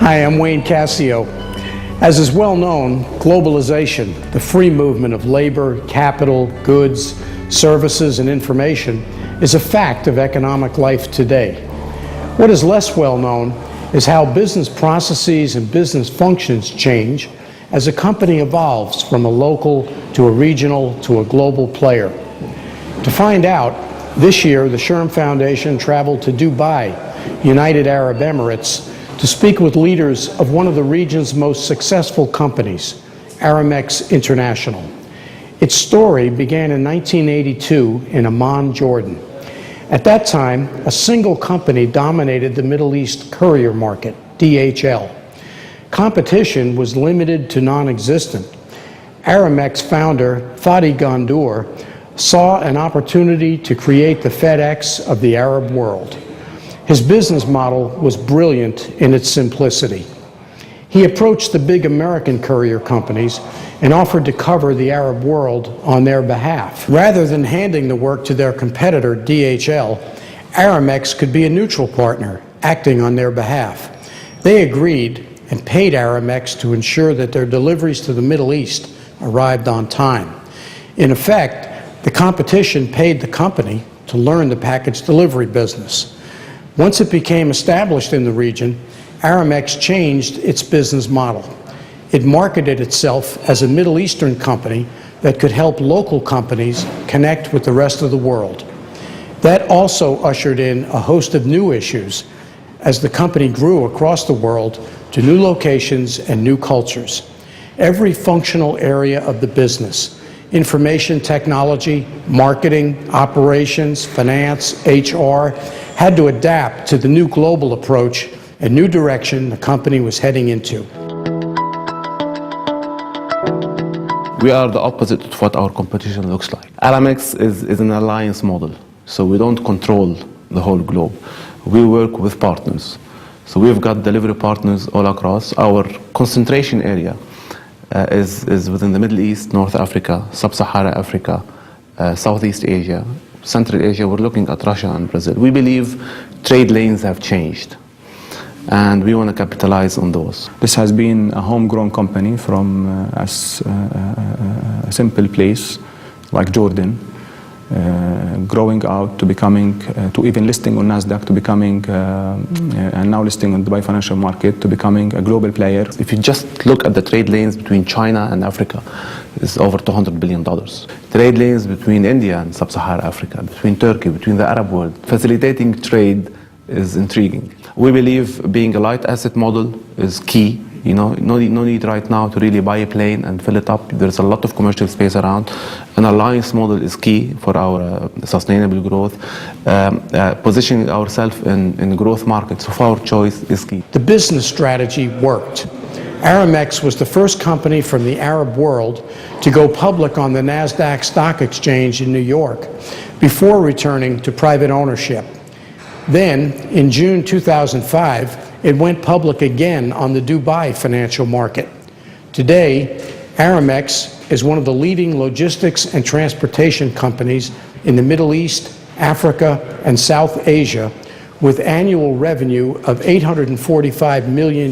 Hi, I'm Wayne Cassio. As is well known, globalization, the free movement of labor, capital, goods, services, and information, is a fact of economic life today. What is less well known is how business processes and business functions change as a company evolves from a local to a regional to a global player. To find out, this year the Sherm Foundation traveled to Dubai, United Arab Emirates, to speak with leaders of one of the region's most successful companies, Aramex International. Its story began in 1982 in Amman, Jordan. At that time, a single company dominated the Middle East courier market, DHL. Competition was limited to non-existent. Aramex founder Fadi Gandour saw an opportunity to create the FedEx of the Arab world. His business model was brilliant in its simplicity. He approached the big American courier companies and offered to cover the Arab world on their behalf. Rather than handing the work to their competitor, DHL, Aramex could be a neutral partner, acting on their behalf. They agreed and paid Aramex to ensure that their deliveries to the Middle East arrived on time. In effect, the competition paid the company to learn the package delivery business. Once it became established in the region, Aramex changed its business model. It marketed itself as a Middle Eastern company that could help local companies connect with the rest of the world. That also ushered in a host of new issues as the company grew across the world to new locations and new cultures. Every functional area of the business, information technology, marketing, operations, finance, HR, had to adapt to the new global approach and new direction the company was heading into. We are the opposite of what our competition looks like. Aramex is an alliance model, so we don't control the whole globe. We work with partners. So we've got delivery partners all across. Our concentration area is within the Middle East, North Africa, Sub-Saharan Africa, Southeast Asia, Central Asia. We're looking at Russia and Brazil. We believe trade lanes have changed, and we want to capitalize on those. This has been a homegrown company from a simple place like Jordan, growing out to becoming, to even listing on NASDAQ, to becoming, and now listing on the Dubai financial market, to becoming a global player. If you just look at the trade lanes between China and Africa, it's over $200 billion. Trade lanes between India and Sub-Saharan Africa, between Turkey, between the Arab world. Facilitating trade is intriguing. We believe being a light asset model is key. You know, no need right now to really buy a plane and fill it up. There's a lot of commercial space around. An alliance model is key for our sustainable growth. Positioning ourselves in growth markets of our choice is key. The business strategy worked. Aramex was the first company from the Arab world to go public on the NASDAQ stock exchange in New York before returning to private ownership. Then, in June 2005, it went public again on the Dubai financial market. Today, Aramex is one of the leading logistics and transportation companies in the Middle East, Africa, and South Asia, with annual revenue of $845 million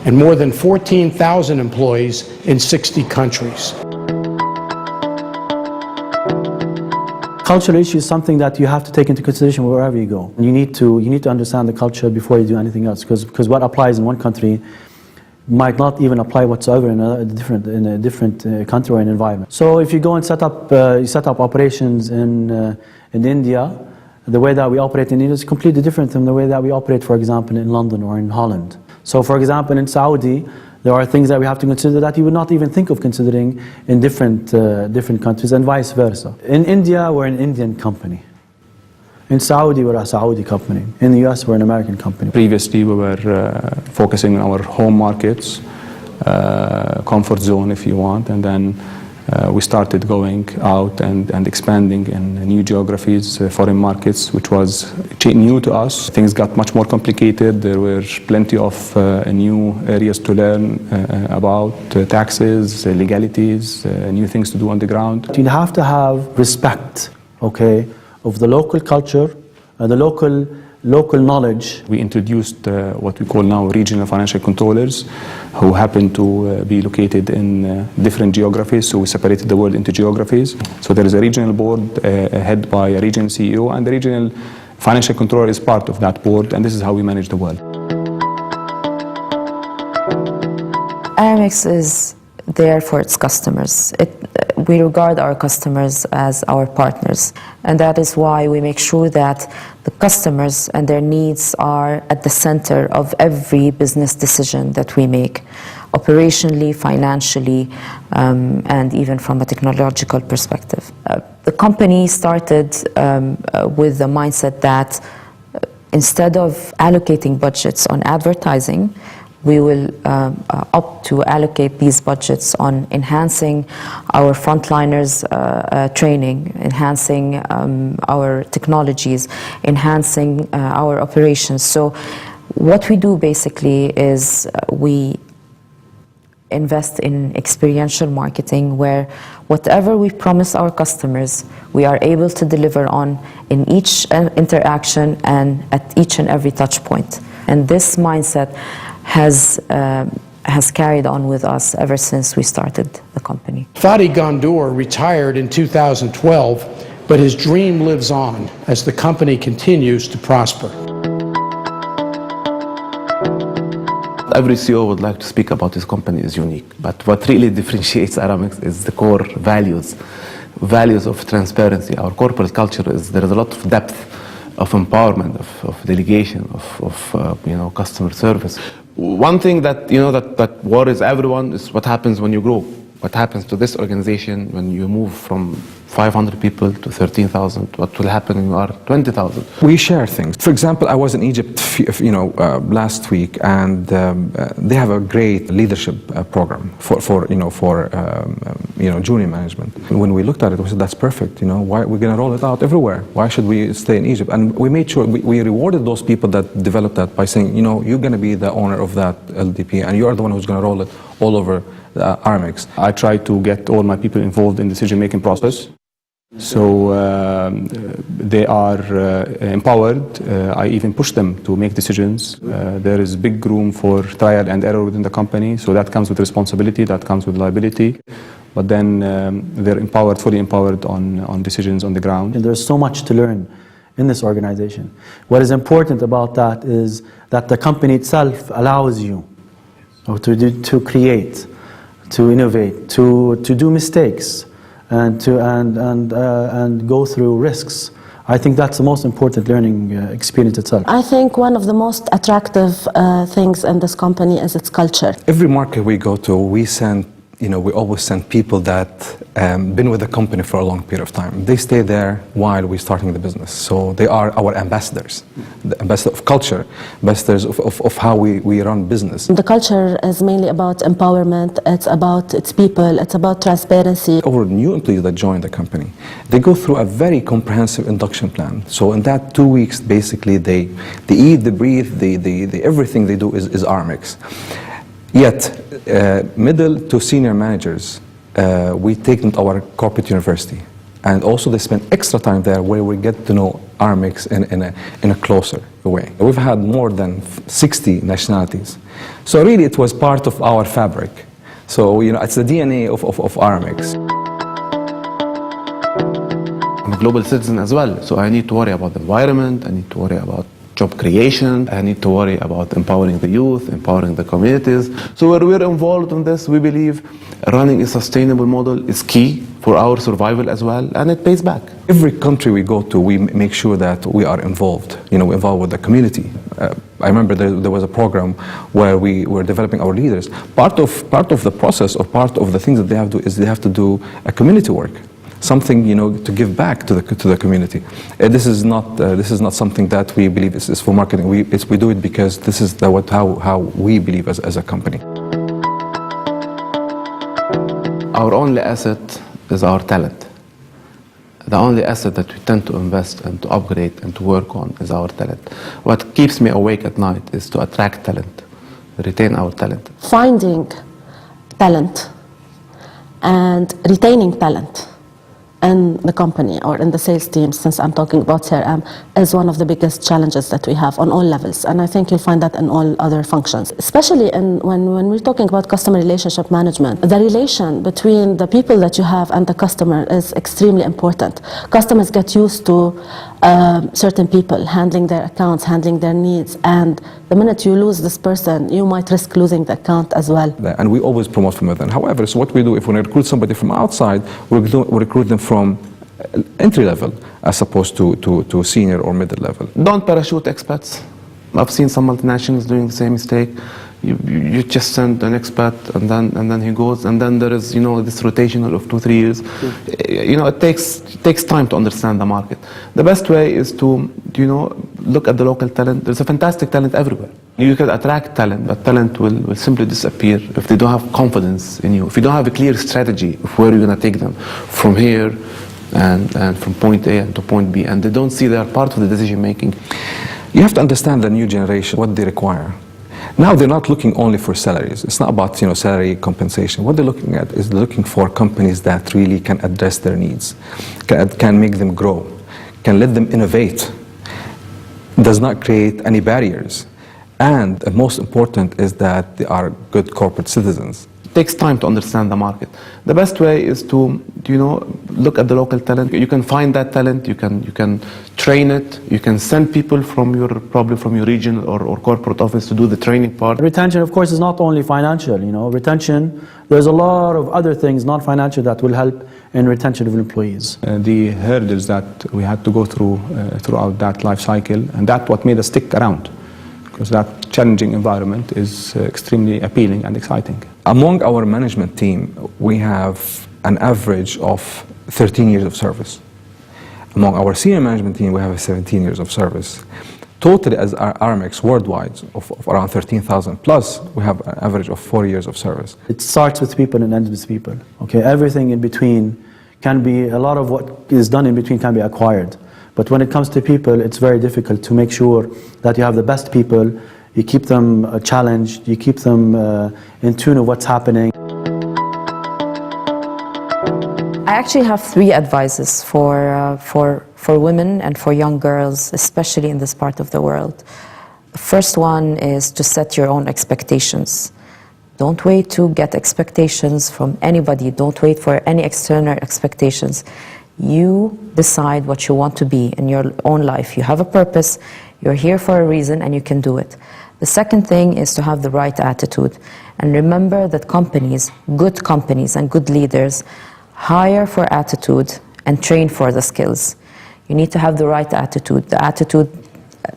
and more than 14,000 employees in 60 countries. Cultural issue is something that you have to take into consideration wherever you go. You need to understand the culture before you do anything else, because what applies in one country might not even apply whatsoever in a different country or an environment. So if you go and set up operations in India, the way that we operate in India is completely different from the way that we operate, for example, in London or in Holland. So, for example, in Saudi, there are things that we have to consider that you would not even think of considering in different countries, and vice versa. In India, we're an Indian company. In Saudi, we're a Saudi company. In the US, we're an American company. Previously, we were focusing on our home markets, comfort zone, if you want, and then we started going out and expanding in new geographies, foreign markets, which was new to us. Things got much more complicated. There were plenty of new areas to learn about, taxes, legalities, new things to do on the ground. You have to have respect, okay, of the local culture, the local local knowledge. We introduced what we call now regional financial controllers, who happen to be located in different geographies. So we separated the world into geographies. So there is a regional board headed by a regional CEO, and the regional financial controller is part of that board, and this is how we manage the world. Aramex is there for its customers. We regard our customers as our partners, and that is why we make sure that the customers and their needs are at the center of every business decision that we make, operationally, financially, and even from a technological perspective. The company started with the mindset that instead of allocating budgets on advertising, we will opt to allocate these budgets on enhancing our frontliners' training, enhancing our technologies, enhancing our operations. So what we do basically is we invest in experiential marketing, where whatever we promise our customers, we are able to deliver on in each interaction and at each and every touch point. And this mindset has carried on with us ever since we started the company. Fadi Gondour retired in 2012, but his dream lives on as the company continues to prosper. Every CEO would like to speak about his company is unique, but what really differentiates Aramex is the core values of transparency. Our corporate culture is there is a lot of depth, of empowerment, of delegation, of customer service. One thing that that worries everyone is what happens when you grow. What happens to this organization when you move from 500 people to 13,000? What will happen when you are 20,000? We share things. For example, I was in Egypt, last week, and they have a great leadership program for junior management. When we looked at it, we said that's perfect. Why we're going to roll it out everywhere? Why should we stay in Egypt? And we made sure we rewarded those people that developed that by saying, you're going to be the owner of that LDP, and you are the one who's going to roll it all over Aramex. I try to get all my people involved in the decision-making process. So they are empowered. I even push them to make decisions. There is big room for trial and error within the company, so that comes with responsibility, that comes with liability. But then they're empowered, fully empowered on decisions on the ground. And there's so much to learn in this organization. What is important about that is that the company itself allows you to create, to innovate, to do mistakes, and go through risks. I think that's the most important learning experience itself. I think one of the most attractive things in this company is its culture. Every market we go to, we always send people that been with the company for a long period of time. They stay there while we're starting the business. So they are our ambassadors, the ambassador of culture, ambassadors of how we run business. The culture is mainly about empowerment. It's about its people. It's about transparency. Over new employees that join the company, they go through a very comprehensive induction plan. So in that 2 weeks, basically, they eat, they breathe, everything they do is Aramex. Yet, middle to senior managers, we take them to our corporate university. And also they spend extra time there where we get to know Aramex in a closer way. We've had more than 60 nationalities. So really it was part of our fabric. So, it's the DNA of Aramex. I'm a global citizen as well, so I need to worry about the environment, I need to worry about job creation, I need to worry about empowering the youth, empowering the communities. So where we're involved in this, we believe running a sustainable model is key for our survival as well, and it pays back. Every country we go to, we make sure that we are involved, involved with the community. I remember there was a program where we were developing our leaders. Part of the process, or part of the things that they have to do, is they have to do a community work. Something to give back to the community. This is not something that we believe is for marketing. We do it because this is how we believe as a company. Our only asset is our talent. The only asset that we tend to invest and to upgrade and to work on is our talent. What keeps me awake at night is to attract talent, retain our talent. Finding talent and retaining talent in the company or in the sales team, since I'm talking about CRM, is one of the biggest challenges that we have on all levels. And I think you'll find that in all other functions, especially when we're talking about customer relationship management. The relation between the people that you have and the customer is extremely important. Customers get used to certain people handling their accounts, handling their needs, and the minute you lose this person, you might risk losing the account as well. And we always promote from within. However, so what we do, if we recruit somebody from outside, we recruit them from entry level as opposed to senior or middle level. Don't parachute expats. I've seen some multinationals doing the same mistake. You just send an expat and then he goes, and then there is this rotational of 2-3 years. It takes time to understand the market. The best way is to look at the local talent. There's a fantastic talent everywhere. You can attract talent, but talent will simply disappear if they don't have confidence in you. If you don't have a clear strategy of where you're going to take them from here and from point A and to point B, and they don't see they are part of the decision making. You have to understand the new generation, what they require. Now they're not looking only for salaries. It's not about salary compensation. What they're looking at is they're looking for companies that really can address their needs, can make them grow, can let them innovate, does not create any barriers. And the most important is that they are good corporate citizens. It takes time to understand the market. The best way is to look at the local talent. You can find that talent, you can train it, you can send people from your region or corporate office to do the training part. Retention, of course, is not only financial. Retention, there's a lot of other things, not financial, that will help in retention of employees. The hurdles that we had to go through throughout that life cycle, and that's what made us stick around, because that challenging environment is extremely appealing and exciting. Among our management team, we have an average of 13 years of service. Among our senior management team, we have 17 years of service. Totally, as our Aramex worldwide, of around 13,000 plus, we have an average of 4 years of service. It starts with people and ends with people. Okay, everything in between can be, a lot of what is done in between can be acquired. But when it comes to people, it's very difficult to make sure that you have the best people, you keep them challenged, you keep them in tune of what's happening. I actually have 3 advices for women and for young girls, especially in this part of the world. The first one is to set your own expectations. Don't wait to get expectations from anybody. Don't wait for any external expectations. You decide what you want to be in your own life. You have a purpose, you're here for a reason, and you can do it. The second thing is to have the right attitude. And remember that companies, good companies and good leaders, hire for attitude and train for the skills. You need to have the right attitude, the attitude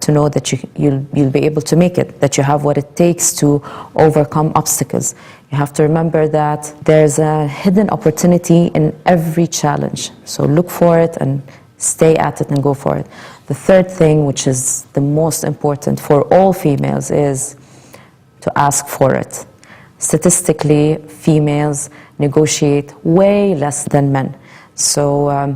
to know that you'll be able to make it, that you have what it takes to overcome obstacles. You have to remember that there's a hidden opportunity in every challenge. So look for it and stay at it and go for it. The third thing, which is the most important for all females, is to ask for it. Statistically, females negotiate way less than men. So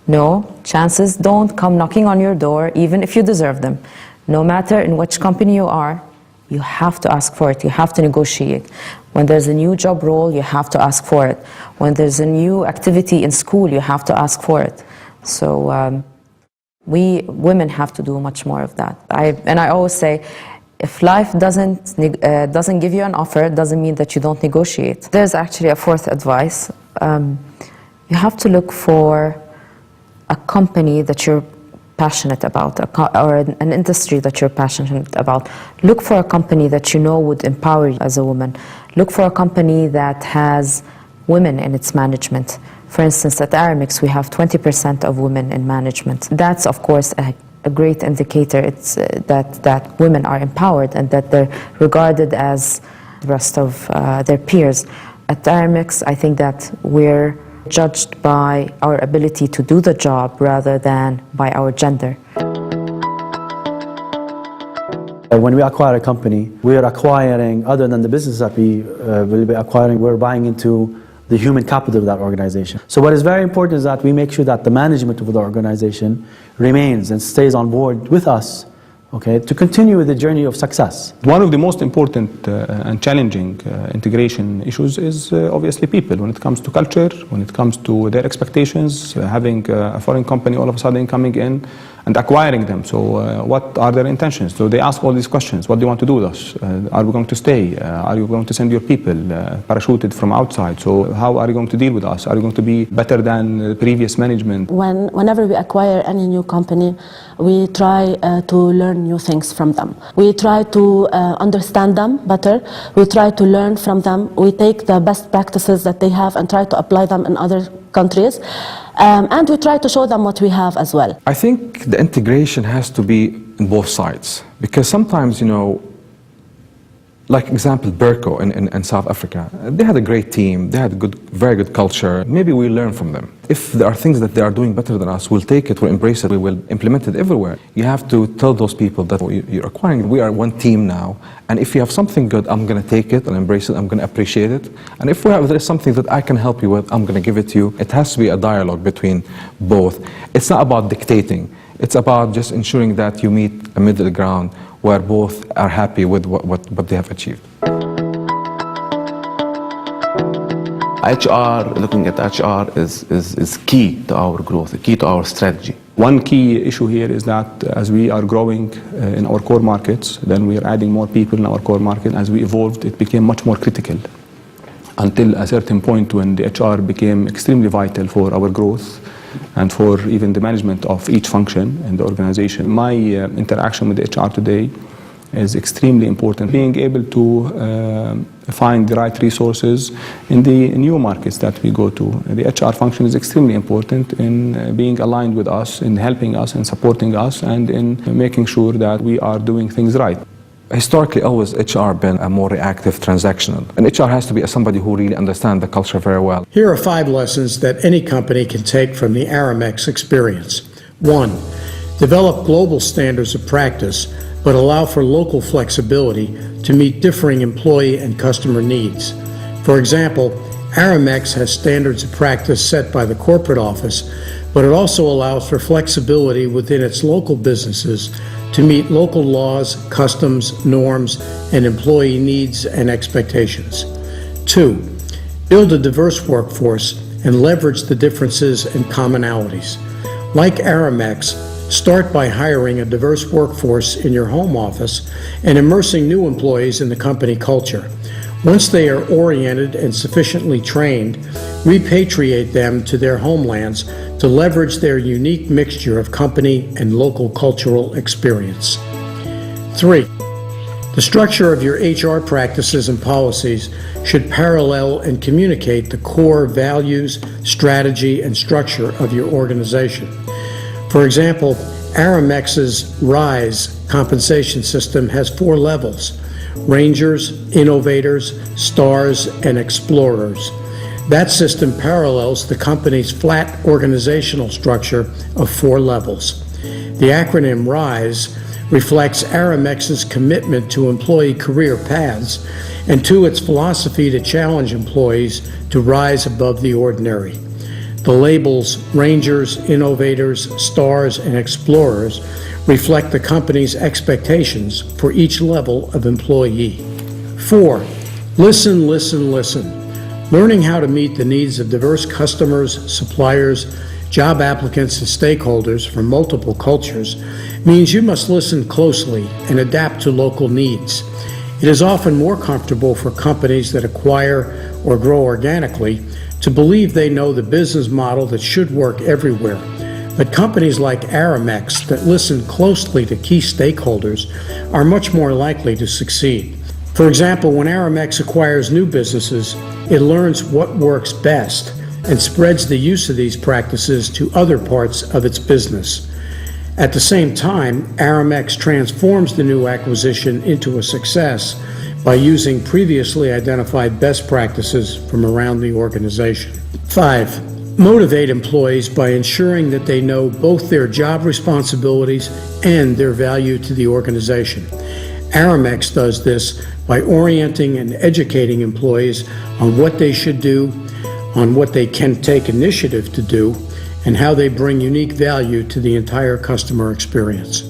no, chances don't come knocking on your door, even if you deserve them. No matter in which company you are, you have to ask for it. You have to negotiate. When there's a new job role, you have to ask for it. When there's a new activity in school, you have to ask for it. So we women have to do much more of that. I always say, if life doesn't give you an offer, it doesn't mean that you don't negotiate. There's actually a fourth advice. You have to look for a company that you're passionate about, or an industry that you're passionate about. Look for a company that you know would empower you as a woman. Look for a company that has women in its management. For instance, at Aramex, we have 20% of women in management. That's, of course, a great indicator. It's that women are empowered and that they're regarded as the rest of their peers. At Aramex, I think that we're judged by our ability to do the job rather than by our gender. When we acquire a company, we are acquiring, other than the business that we will be acquiring, we're buying into the human capital of that organization. So what is very important is that we make sure that the management of the organization remains and stays on board with us okay, to continue with the journey of success. One of the most important and challenging integration issues is obviously people. When it comes to culture, when it comes to their expectations, having a foreign company all of a sudden coming in and acquiring them. So what are their intentions? So they ask all these questions. What do you want to do with us? Are we going to stay? Are you going to send your people parachuted from outside? So how are you going to deal with us? Are you going to be better than the previous management? Whenever we acquire any new company, we try to learn new things from them. We try to understand them better. We try to learn from them. We take the best practices that they have and try to apply them in other countries. And we try to show them what we have as well. I think the integration has to be on both sides, because sometimes, you know, like example, Berco in South Africa, they had a great team, they had a very good culture. Maybe we learn from them. If there are things that they are doing better than us, we'll take it, we'll embrace it, we will implement it everywhere. You have to tell those people that you're acquiring, we are one team now, and if you have something good, I'm going to take it and embrace it, I'm going to appreciate it. And if there is something that I can help you with, I'm going to give it to you. It has to be a dialogue between both. It's not about dictating. It's about just ensuring that you meet a middle ground where both are happy with what they have achieved. HR, looking at HR is key to our growth, key to our strategy. One key issue here is that as we are growing in our core markets, then we are adding more people in our core market. As we evolved, it became much more critical until a certain point when the HR became extremely vital for our growth and for even the management of each function in the organization. My interaction with the HR today is extremely important. Being able to find the right resources in the new markets that we go to. The HR function is extremely important in being aligned with us, in helping us, in supporting us, and in making sure that we are doing things right. Historically, always HR been a more reactive, transactional. And HR has to be somebody who really understands the culture very well. Here are 5 lessons that any company can take from the Aramex experience. 1. Develop global standards of practice, but allow for local flexibility to meet differing employee and customer needs. For example, Aramex has standards of practice set by the corporate office, but it also allows for flexibility within its local businesses to meet local laws, customs, norms, and employee needs and expectations. 2. Build a diverse workforce and leverage the differences and commonalities. Like Aramex, start by hiring a diverse workforce in your home office and immersing new employees in the company culture. Once they are oriented and sufficiently trained, repatriate them to their homelands to leverage their unique mixture of company and local cultural experience. 3. The structure of your HR practices and policies should parallel and communicate the core values, strategy, and structure of your organization. For example, Aramex's RISE compensation system has 4 levels: Rangers, Innovators, Stars, and Explorers. That system parallels the company's flat organizational structure of 4 levels. The acronym RISE reflects Aramex's commitment to employee career paths and to its philosophy to challenge employees to rise above the ordinary. The labels Rangers, Innovators, Stars, and Explorers reflect the company's expectations for each level of employee. 4. Listen, listen, listen. Learning how to meet the needs of diverse customers, suppliers, job applicants, and stakeholders from multiple cultures means you must listen closely and adapt to local needs. It is often more comfortable for companies that acquire or grow organically to believe they know the business model that should work everywhere. But companies like Aramex that listen closely to key stakeholders are much more likely to succeed. For example, when Aramex acquires new businesses, it learns what works best and spreads the use of these practices to other parts of its business. At the same time, Aramex transforms the new acquisition into a success by using previously identified best practices from around the organization. 5. Motivate employees by ensuring that they know both their job responsibilities and their value to the organization. Aramex does this by orienting and educating employees on what they should do, on what they can take initiative to do, and how they bring unique value to the entire customer experience.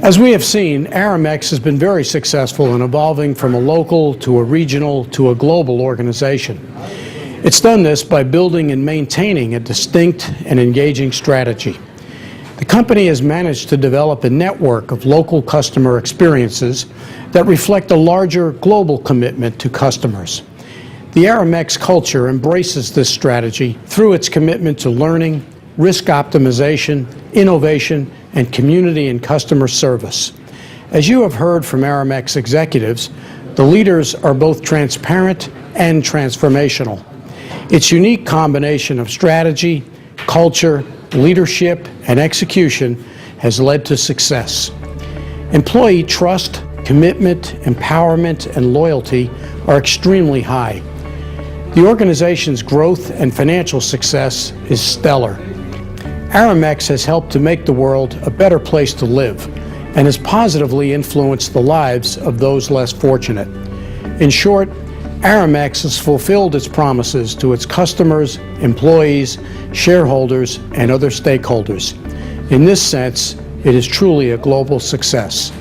As we have seen, Aramex has been very successful in evolving from a local to a regional to a global organization. It's done this by building and maintaining a distinct and engaging strategy. The company has managed to develop a network of local customer experiences that reflect a larger global commitment to customers. The Aramex culture embraces this strategy through its commitment to learning, risk optimization, innovation, and community and customer service. As you have heard from Aramex executives, the leaders are both transparent and transformational. Its unique combination of strategy, culture, leadership, and execution has led to success. Employee trust, commitment, empowerment, and loyalty are extremely high. The organization's growth and financial success is stellar. Aramex has helped to make the world a better place to live and has positively influenced the lives of those less fortunate. In short, Aramex has fulfilled its promises to its customers, employees, shareholders, and other stakeholders. In this sense, it is truly a global success.